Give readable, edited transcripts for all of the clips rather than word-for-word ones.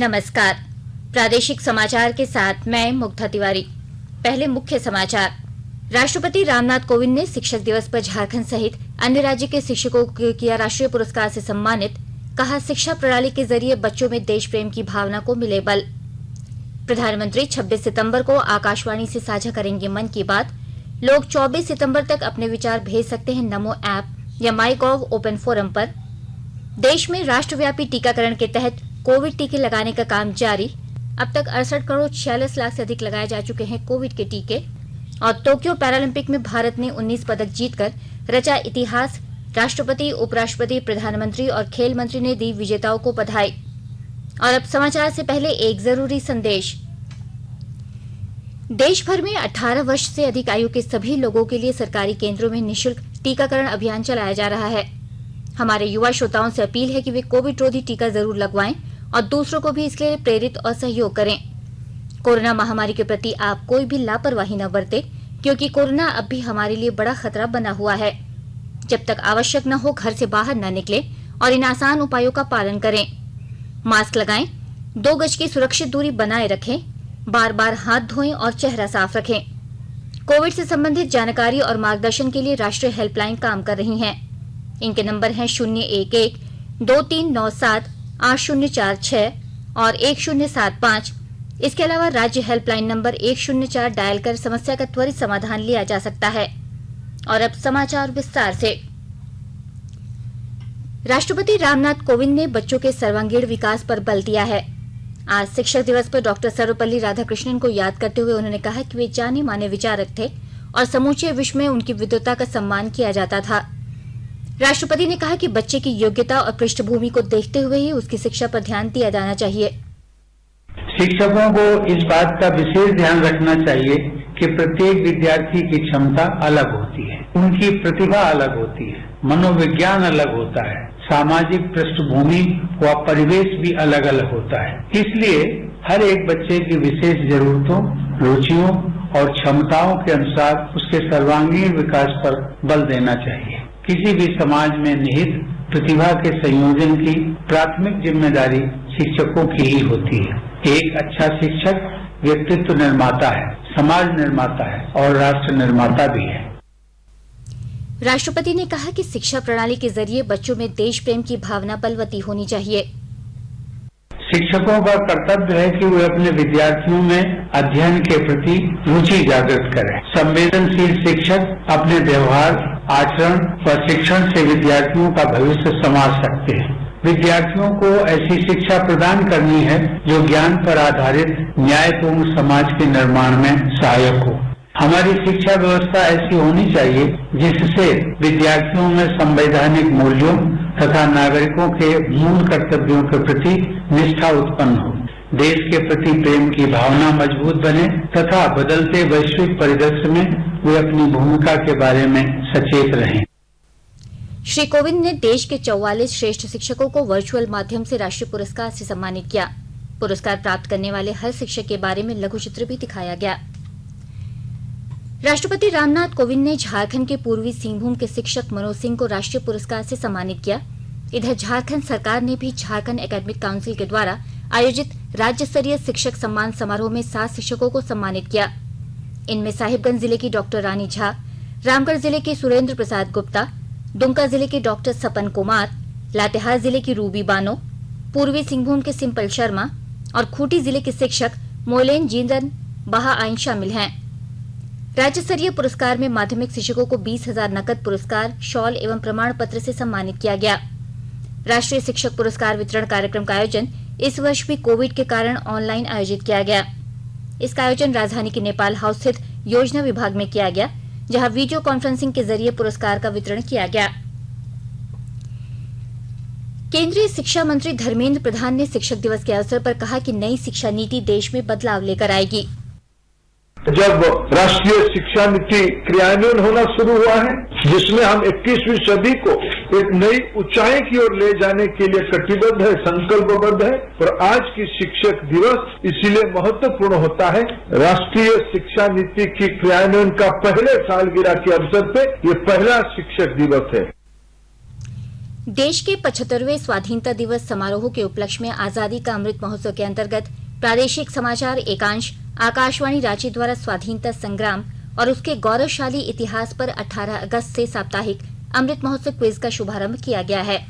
नमस्कार। प्रादेशिक समाचार के साथ मैं मुग्धा तिवारी। पहले मुख्य समाचार। राष्ट्रपति रामनाथ कोविंद ने शिक्षक दिवस पर झारखंड सहित अन्य राज्य के शिक्षकों को किया राष्ट्रीय पुरस्कार से सम्मानित। कहा, शिक्षा प्रणाली के जरिए बच्चों में देश प्रेम की भावना को मिले बल। प्रधानमंत्री 26 सितंबर को आकाशवाणी से साझा करेंगे मन की बात। लोग 24 सितंबर तक अपने विचार भेज सकते हैं नमो ऐप या माईगॉव ओपन फोरम पर। देश में राष्ट्रव्यापी टीकाकरण के तहत कोविड टीके लगाने का काम जारी। अब तक 68 करोड़ 46 लाख से अधिक लगाए जा चुके हैं कोविड के टीके। और टोक्यो पैरालंपिक में भारत ने 19 पदक जीतकर रचा इतिहास। राष्ट्रपति, उपराष्ट्रपति, प्रधानमंत्री और खेल मंत्री ने दी विजेताओं को बधाई। और अब समाचार से पहले एक जरूरी संदेश। देश भर में 18 वर्ष से अधिक आयु के सभी लोगों के लिए सरकारी केंद्रों में निःशुल्क टीकाकरण अभियान चलाया जा रहा है। हमारे युवा श्रोताओं से अपील है कि वे कोविड रोधी टीका जरूर लगवाएं और दूसरों को भी इसके लिए प्रेरित और सहयोग करें। कोरोना महामारी के प्रति आप कोई भी लापरवाही न बरतें, क्योंकि कोरोना अब भी हमारे लिए बड़ा खतरा बना हुआ है। जब तक आवश्यक न हो, घर से बाहर न निकलें और इन आसान उपायों का पालन करें। मास्क लगाएं, 2 गज की सुरक्षित दूरी बनाए रखें, बार बार हाथ धोएं और चेहरा साफ रखें। कोविड से संबंधित जानकारी और मार्गदर्शन के लिए राष्ट्रीय हेल्पलाइन काम कर रही हैं। इनके नंबर हैं 011-2397-8046 और 1075। इसके अलावा राज्य हेल्पलाइन नंबर 104 डायल कर समस्या का त्वरित समाधान लिया जा सकता है। और अब समाचार विस्तार से। राष्ट्रपति रामनाथ कोविंद ने बच्चों के सर्वांगीण विकास पर बल दिया है। आज शिक्षक दिवस पर डॉक्टर सर्वपल्ली राधाकृष्णन को याद करते हुए उन्होंने कहा कि वे जाने माने विचारक थे और समूचे विश्व में उनकी विद्वता का सम्मान किया जाता था। राष्ट्रपति ने कहा कि बच्चे की योग्यता और पृष्ठभूमि को देखते हुए ही उसकी शिक्षा पर ध्यान दिया जाना चाहिए। शिक्षकों को इस बात का विशेष ध्यान रखना चाहिए कि प्रत्येक विद्यार्थी की क्षमता अलग होती है, उनकी प्रतिभा अलग होती है, मनोविज्ञान अलग होता है, सामाजिक पृष्ठभूमि व परिवेश भी अलग अलग होता है। इसलिए हर एक बच्चे की विशेष जरूरतों, रुचियों और क्षमताओं के अनुसार उसके सर्वांगीण विकास पर बल देना चाहिए। किसी भी समाज में निहित प्रतिभा के संयोजन की प्राथमिक जिम्मेदारी शिक्षकों की ही होती है। एक अच्छा शिक्षक व्यक्तित्व निर्माता है, समाज निर्माता है और राष्ट्र निर्माता भी है। राष्ट्रपति ने कहा कि शिक्षा प्रणाली के जरिए बच्चों में देश प्रेम की भावना बलवती होनी चाहिए। शिक्षकों का कर्तव्य है कि वे अपने विद्यार्थियों में अध्ययन के प्रति रुचि जागृत करें। संवेदनशील शिक्षक अपने व्यवहार, आचरण व शिक्षण से विद्यार्थियों का भविष्य संवार सकते हैं। विद्यार्थियों को ऐसी शिक्षा प्रदान करनी है जो ज्ञान पर आधारित न्यायपूर्ण समाज के निर्माण में सहायक हो। हमारी शिक्षा व्यवस्था ऐसी होनी चाहिए जिससे विद्यार्थियों में संवैधानिक मूल्यों तथा नागरिकों के मूल कर्तव्यों के प्रति निष्ठा उत्पन्न हो, देश के प्रति प्रेम की भावना मजबूत बने तथा बदलते वैश्विक परिदृश्य में वे अपनी भूमिका के बारे में सचेत रहें। श्री कोविंद ने देश के 44 श्रेष्ठ शिक्षकों को वर्चुअल माध्यम से राष्ट्रीय पुरस्कार से सम्मानित किया। पुरस्कार प्राप्त करने वाले हर शिक्षक के बारे में लघु चित्र भी दिखाया गया। राष्ट्रपति रामनाथ कोविंद ने झारखंड के पूर्वी सिंहभूम के शिक्षक मनोज सिंह को राष्ट्रीय पुरस्कार से सम्मानित किया। इधर झारखंड सरकार ने भी झारखंड एकेडमिक काउंसिल के द्वारा आयोजित राज्य स्तरीय शिक्षक सम्मान समारोह में 7 शिक्षकों को सम्मानित किया। इनमें साहिबगंज जिले की डॉक्टर रानी झा, रामगढ़ जिले के सुरेंद्र प्रसाद गुप्ता, दुमका जिले के डॉक्टर सपन कुमार, लातेहार जिले की रूबी बानो, पूर्वी सिंहभूम के सिंपल शर्मा और खूंटी जिले के शिक्षक मोलेन जींदन बहा आइन शामिल हैं। राज्य स्तरीय पुरस्कार में माध्यमिक शिक्षकों को 20,000 नकद पुरस्कार, शॉल एवं प्रमाण पत्र से सम्मानित किया गया। राष्ट्रीय शिक्षक पुरस्कार वितरण कार्यक्रम का आयोजन इस वर्ष भी कोविड के कारण ऑनलाइन आयोजित किया गया। इसका आयोजन राजधानी के नेपाल हाउस स्थित योजना विभाग में किया गया, जहां वीडियो कॉन्फ्रेंसिंग के जरिए पुरस्कार का वितरण किया गया। केंद्रीय शिक्षा मंत्री धर्मेंद्र प्रधान ने शिक्षक दिवस के अवसर पर कहा कि नई शिक्षा नीति देश में बदलाव लेकर आएगी। जब राष्ट्रीय शिक्षा नीति क्रियान्वयन होना शुरू हुआ है, जिसमें हम 21वीं सदी को एक नई ऊंचाई की ओर ले जाने के लिए कटिबद्ध है, संकल्पबद्ध है। और आज की शिक्षक दिवस इसीलिए महत्वपूर्ण होता है। राष्ट्रीय शिक्षा नीति की क्रियान्वयन का पहले सालगिरह के अवसर पे ये पहला शिक्षक दिवस है। देश के 75वें स्वाधीनता दिवस समारोह के उपलक्ष्य में आजादी का अमृत महोत्सव के अंतर्गत प्रादेशिक समाचार एकांश आकाशवाणी रांची द्वारा स्वाधीनता संग्राम और उसके गौरवशाली इतिहास पर 18 अगस्त से साप्ताहिक अमृत महोत्सव क्विज का शुभारंभ किया गया है।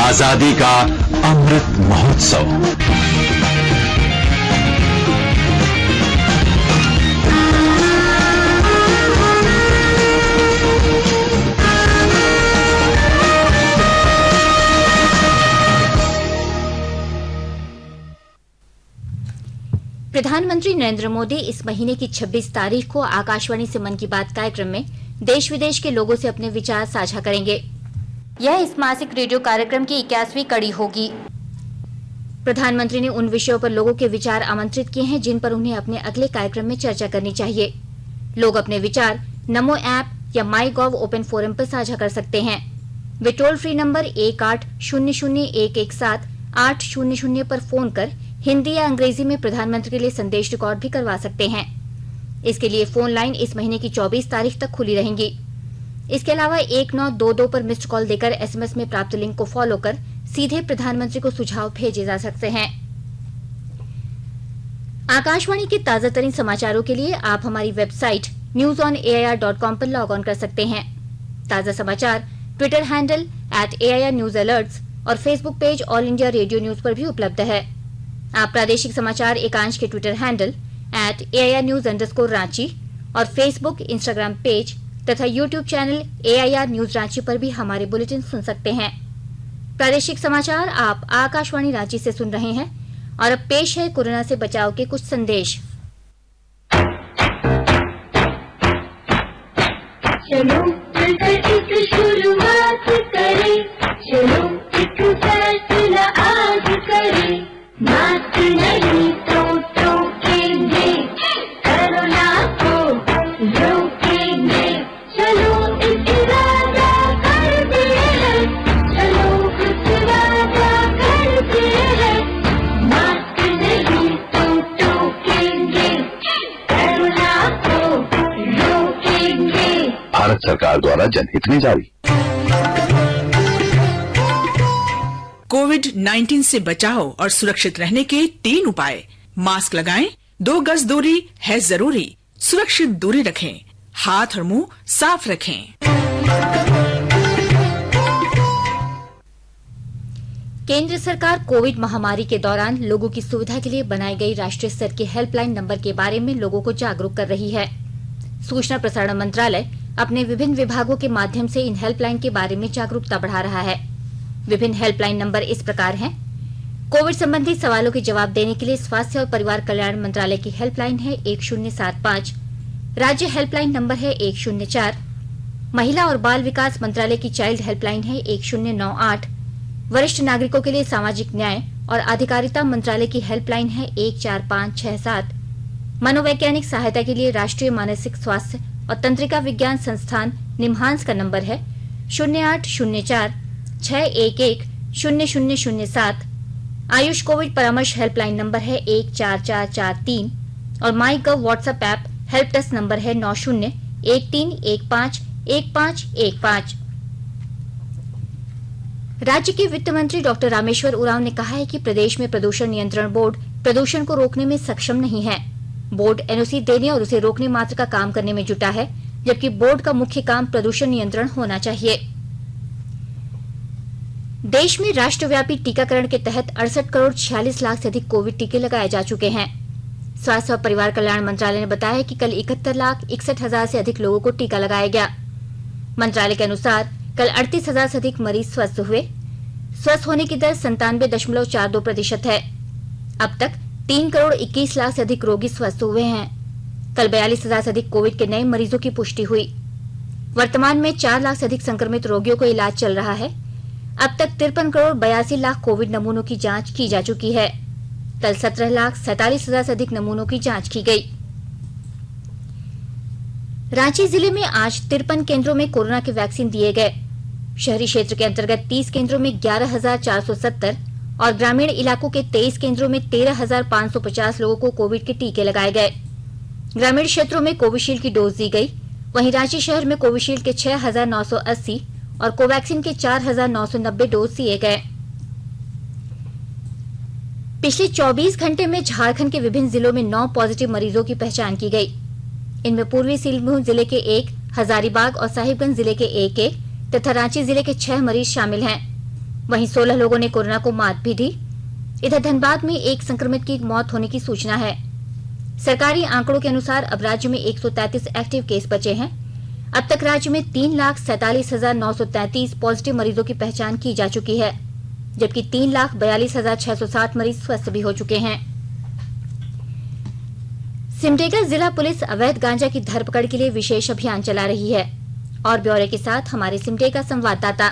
आजादी का अमृत महोत्सव। प्रधानमंत्री नरेंद्र मोदी इस महीने की 26 तारीख को आकाशवाणी से मन की बात कार्यक्रम में देश विदेश के लोगों से अपने विचार साझा करेंगे। यह इस मासिक रेडियो कार्यक्रम की 81वीं कड़ी होगी। प्रधानमंत्री ने उन विषयों पर लोगों के विचार आमंत्रित किए हैं जिन पर उन्हें अपने अगले कार्यक्रम में चर्चा करनी चाहिए। लोग अपने विचार नमो ऐप या माई गॉव ओपन फोरम पर साझा कर सकते हैं। वे टोल फ्री नंबर 1800117 पर फोन कर हिंदी या अंग्रेजी में प्रधानमंत्री के लिए संदेश रिकॉर्ड भी करवा सकते हैं। इसके लिए फोन लाइन इस महीने की 24 तारीख तक खुली रहेंगी। इसके अलावा 1922 पर मिस्ड कॉल देकर एसएमएस में प्राप्त लिंक को फॉलो कर सीधे प्रधानमंत्री को सुझाव भेजे जा सकते हैं। आकाशवाणी के ताजा तरीन समाचारों के लिए आप हमारी वेबसाइट newsonair.com पर लॉग ऑन कर सकते हैं। ताजा समाचार Twitter handle @AIR News Alerts और Facebook page all India radio news पर भी उपलब्ध है। आप प्रादेशिक समाचार एकांश के Twitter handle @AIR News_ Ranchi और फेसबुक इंस्टाग्राम पेज तथा YouTube channel AIR news Ranchi पर भी हमारे बुलेटिन सुन सकते हैं। प्रादेशिक समाचार आप आकाशवाणी रांची से सुन रहे हैं और अब पेश है कोरोना से बचाव के कुछ संदेश। चलो मिलकर एक शुरुआत करें, चलो एक फैसला आज करें, मास्क नहीं तो टोकेंगे, कोरोना को रोकेंगे, चलो एक वादा करते हैं, चलो एक वादा करते हैं, मास्क नहीं तो टोकेंगे, कोरोना को रोकेंगे। भारत सरकार द्वारा जनहित में जारी। कोविड-19 से बचाव और सुरक्षित रहने के 3 उपाय। मास्क लगाएं, 2 गज दूरी है जरूरी, सुरक्षित दूरी रखें, हाथ और मुंह साफ रखें। केंद्र सरकार कोविड महामारी के दौरान लोगों की सुविधा के लिए बनाई गई राष्ट्रीय स्तर के हेल्पलाइन नंबर के बारे में लोगों को जागरूक कर रही है। सूचना प्रसारण मंत्रालय अपने विभिन्न विभागों के माध्यम से इन हेल्पलाइन के बारे में जागरूकता बढ़ा रहा है। विभिन्न हेल्पलाइन नंबर इस प्रकार हैं। कोविड संबंधी सवालों के जवाब देने के लिए स्वास्थ्य और परिवार कल्याण मंत्रालय की हेल्पलाइन है 1075, राज्य हेल्पलाइन नंबर है 104, महिला और बाल विकास मंत्रालय की चाइल्ड हेल्पलाइन है 1098, वरिष्ठ नागरिकों के लिए सामाजिक न्याय और अधिकारिता मंत्रालय की हेल्पलाइन है 14567, मनोवैज्ञानिक सहायता के लिए राष्ट्रीय मानसिक स्वास्थ्य और तंत्रिका विज्ञान संस्थान निम्हांस का नंबर है 0804-611-0007, आयुष कोविड परामर्श हेल्पलाइन नंबर है 14443 और my gov WhatsApp app help desk number है 9013151515। राज्य के वित्त मंत्री डॉक्टर रामेश्वर उरांव ने कहा है कि प्रदेश में प्रदूषण नियंत्रण बोर्ड प्रदूषण को रोकने में सक्षम नहीं है। बोर्ड एनओसी देने और उसे रोकने मात्र का काम करने में जुटा है, जबकि बोर्ड का मुख्य काम प्रदूषण नियंत्रण होना चाहिए। देश में राष्ट्रव्यापी टीकाकरण के तहत 68 करोड़ 46 लाख से अधिक कोविड टीके लगाए जा चुके हैं। स्वास्थ्य और परिवार कल्याण मंत्रालय ने बताया कि कल 71,61,000 से अधिक लोगों को टीका लगाया गया। मंत्रालय के अनुसार कल 38,000 से अधिक मरीज स्वस्थ हुए। स्वस्थ होने की दर 97.42% है। अब तक 3 करोड़ 21 लाख से अधिक रोगी स्वस्थ हुए हैं। कल 42,000 से अधिक कोविड के नए मरीजों की पुष्टि हुई। वर्तमान में 4 लाख से अधिक संक्रमित रोगियों को इलाज चल रहा है। अब तक 53 करोड़ 82 लाख कोविड नमूनों की जांच की जा चुकी है। कल 17,47,000 से अधिक नमूनों की जांच की गई। रांची जिले में आज 53 केंद्रों में कोरोना के वैक्सीन दिए गए। शहरी क्षेत्र के अंतर्गत 30 केंद्रों में 11,470 और ग्रामीण इलाकों के 23 केंद्रों में 13,550 लोगों को कोविड के टीके लगाए गए। ग्रामीण क्षेत्रों में कोविशील्ड की डोज दी गई। वहीं रांची शहर में कोविशील्ड के 6,980 और कोवैक्सीन के 4,990 डोज दिए गए। पिछले 24 घंटे में झारखंड के विभिन्न जिलों में 9 पॉजिटिव मरीजों की पहचान की गई। इनमें पूर्वी सिंहभूम जिले के 1, हजारीबाग और साहिबगंज जिले के 1 तथा रांची जिले के 6 मरीज शामिल हैं। वहीं 16 लोगों ने कोरोना को मात भी दी। इधर धनबाद में एक संक्रमित की मौत होने की सूचना है। सरकारी आंकड़ों के अनुसार अब राज्य में 133 एक्टिव केस बचे हैं। अब तक राज्य में 3,47,933 पॉजिटिव मरीजों की पहचान की जा चुकी है, जबकि 3,42,660 मरीज स्वस्थ भी हो चुके हैं। सिमडेगा जिला पुलिस अवैध गांजा की धरपकड़ के लिए विशेष अभियान चला रही है। और ब्यौरे के साथ हमारे सिमडेगा संवाददाता।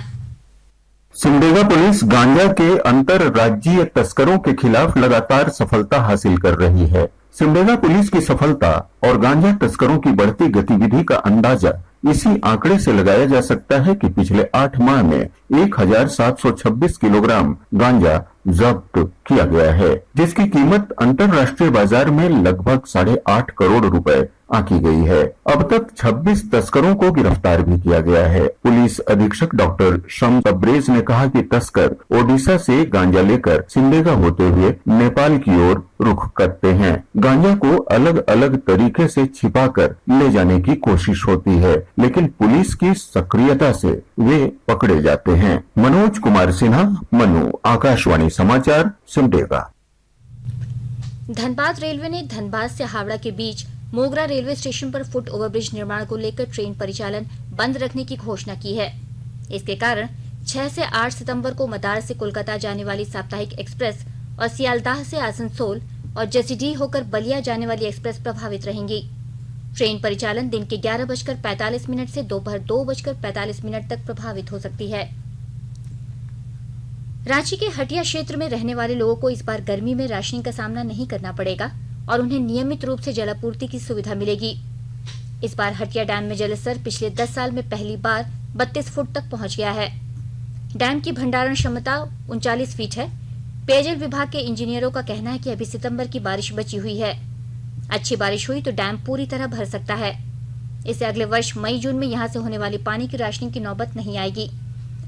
सिमडेगा पुलिस गांजा के अंतरराज्यीय तस्करों के खिलाफ लगातार सफलता हासिल कर रही है। सिमडेगा पुलिस की सफलता और गांजा तस्करों की बढ़ती गतिविधि का अंदाजा इसी आंकड़े से लगाया जा सकता है कि पिछले 8 माह में 1,726 किलोग्राम गांजा जब्त किया गया है, जिसकी कीमत अंतर्राष्ट्रीय बाजार में लगभग 8.5 करोड़ रुपए आंकी गई है। अब तक 26 तस्करों को गिरफ्तार भी किया गया है। पुलिस अधीक्षक डॉक्टर शम तब्रेज ने कहा कि तस्कर ओडिशा से गांजा लेकर सिमडेगा होते हुए नेपाल की ओर रुख करते हैं। गांजा को अलग अलग तरीके से छिपाकर ले जाने की कोशिश होती है, लेकिन पुलिस की सक्रियता से वे पकड़े जाते हैं। मनोज कुमार सिन्हा, मनु, आकाशवाणी समाचार, सिमडेगा। धनबाद रेलवे ने धनबाद से हावड़ा के बीच मोगरा रेलवे स्टेशन पर फुट ओवरब्रिज निर्माण को लेकर ट्रेन परिचालन बंद रखने की घोषणा की है। इसके कारण 6 से 8 सितंबर को मदार से कोलकाता जाने वाली साप्ताहिक एक्सप्रेस और सियालदाह से आसनसोल और जसीडीह होकर बलिया जाने वाली एक्सप्रेस प्रभावित रहेंगी। ट्रेन परिचालन दिन के 11:45 से दोपहर 2:45 तक प्रभावित हो सकती है। रांची के हटिया क्षेत्र में रहने वाले लोगों को इस बार गर्मी में राशनिंग का सामना नहीं करना पड़ेगा और उन्हें नियमित रूप से जलापूर्ति की सुविधा मिलेगी। इस बार हटिया डैम में जलस्तर पिछले 10 साल में पहली बार 32 फुट तक पहुंच गया है। डैम की भंडारण क्षमता 39 फीट है। पेयजल विभाग के इंजीनियरों का कहना है कि अभी सितंबर की बारिश बची हुई है। अच्छी बारिश हुई तो डैम पूरी तरह भर सकता है। इससे अगले वर्ष मई जून में यहां से होने वाली पानी की राशनिंग की नौबत नहीं आएगी।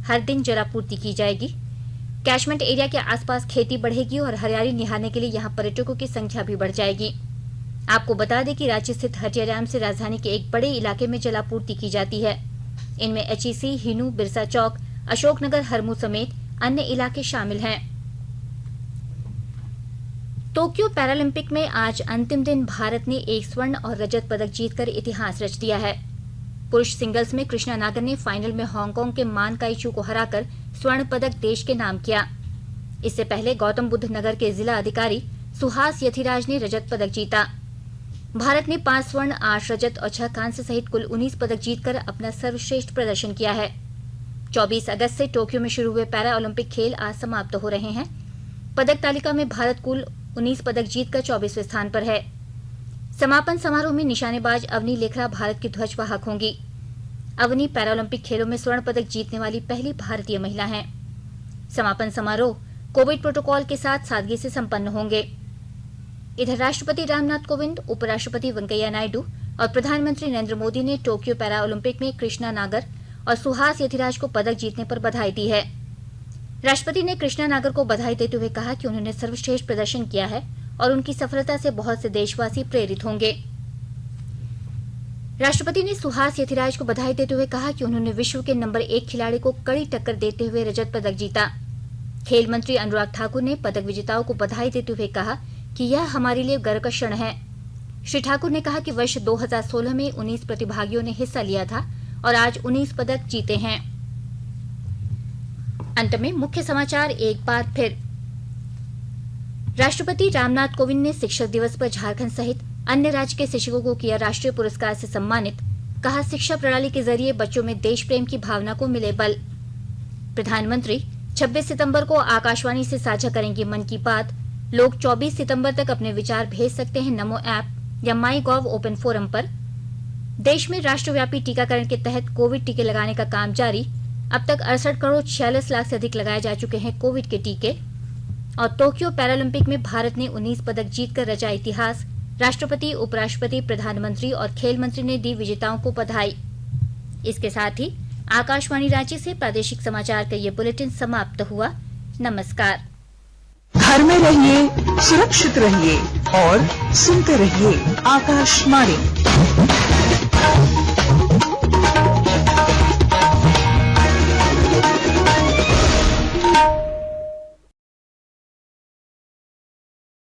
हर दिन जलापूर्ति की जाएगी। कैचमेंट एरिया के आसपास खेती बढ़ेगी और हरियाली निहारने के लिए यहां पर्यटकों की संख्या भी बढ़ जाएगी। आपको बता दें कि रांची स्थित हटिया डैम से राजधानी के एक बड़े इलाके में जलापूर्ति की जाती है। इनमें एचईसी, हिनू, बिरसा चौक, अशोकनगर, हरमू समेत अन्य इलाके शामिल हैं। टोक्यो पैरालंपिक में आज अंतिम दिन भारत ने 1 स्वर्ण और रजत पदक जीतकर इतिहास रच दिया है। पुरुष सिंगल्स में कृष्णा नागर ने फाइनल में हांगकांग के मान काइचू को हराकर स्वर्ण पदक देश के नाम किया। इससे पहले गौतम बुद्ध नगर के जिला अधिकारी सुहास यथिराज ने रजत पदक जीता। भारत ने 5 स्वर्ण, 8 रजत और 6 कांस्य सहित कुल 19 पदक जीतकर अपना सर्वश्रेष्ठ प्रदर्शन किया है। 24 अगस्त से टोक्यो में शुरू हुए पैरा ओलंपिक खेल आज समाप्त हो रहे हैं। पदक तालिका में भारत कुल 19 पदक जीतकर 24वें स्थान पर है। समापन समारोह में निशानेबाज अवनी लेखरा भारत की ध्वजवाहक होंगी। अवनी पैरालंपिक खेलों में स्वर्ण पदक जीतने वाली पहली भारतीय महिला हैं। समापन समारोह कोविड प्रोटोकॉल के साथ सादगी से संपन्न होंगे। इधर राष्ट्रपति रामनाथ कोविंद, उपराष्ट्रपति वेंकैया नायडू और प्रधानमंत्री नरेंद्र मोदी ने टोक्यो पैरा ओलंपिक में कृष्णा नागर और सुहास यथिराज को पदक जीतने पर बधाई दी है। राष्ट्रपति ने कृष्णा नागर को बधाई देते हुए कहा कि उन्होंने सर्वश्रेष्ठ प्रदर्शन किया है और उनकी सफलता से बहुत से देशवासी प्रेरित होंगे। राष्ट्रपति ने सुहास यथिराज को बधाई देते हुए कहा कि उन्होंने विश्व के नंबर 1 खिलाड़ी को कड़ी टक्कर देते हुए रजत पदक जीता। खेल मंत्री अनुराग ठाकुर ने पदक विजेताओं को बधाई देते हुए कहा कि यह हमारे लिए गर्व का क्षण है। श्री ठाकुर ने कहा कि वर्ष 2016 में 19 प्रतिभागियों ने हिस्सा लिया था और आज 19 पदक जीते हैं। अंत में मुख्य समाचार एक बार फिर। राष्ट्रपति रामनाथ कोविंद ने शिक्षक दिवस पर झारखंड सहित अन्य राज्य के शिक्षकों को किया राष्ट्रीय पुरस्कार से सम्मानित। कहा, शिक्षा प्रणाली के जरिए बच्चों में देश प्रेम की भावना को मिले बल। प्रधानमंत्री 26 सितंबर को आकाशवाणी से साझा करेंगे मन की बात। लोग 24 सितंबर तक अपने विचार भेज सकते हैं नमो ऐप या माई गॉव ओपन फोरम पर। देश में राष्ट्रव्यापी टीकाकरण के तहत कोविड टीके लगाने का काम जारी। अब तक 68 करोड़ 46 लाख से अधिक लगाए जा चुके हैं कोविड के टीके। और टोक्यो पैरालंपिक में भारत ने 19 पदक जीतकर रचा इतिहास। राष्ट्रपति, उपराष्ट्रपति, प्रधानमंत्री और खेल मंत्री ने दी विजेताओं को बधाई। इसके साथ ही आकाशवाणी रांची से प्रादेशिक समाचार का ये बुलेटिन समाप्त हुआ। नमस्कार। घर में रहिए, सुरक्षित रहिए और सुनते रहिए आकाशवाणी।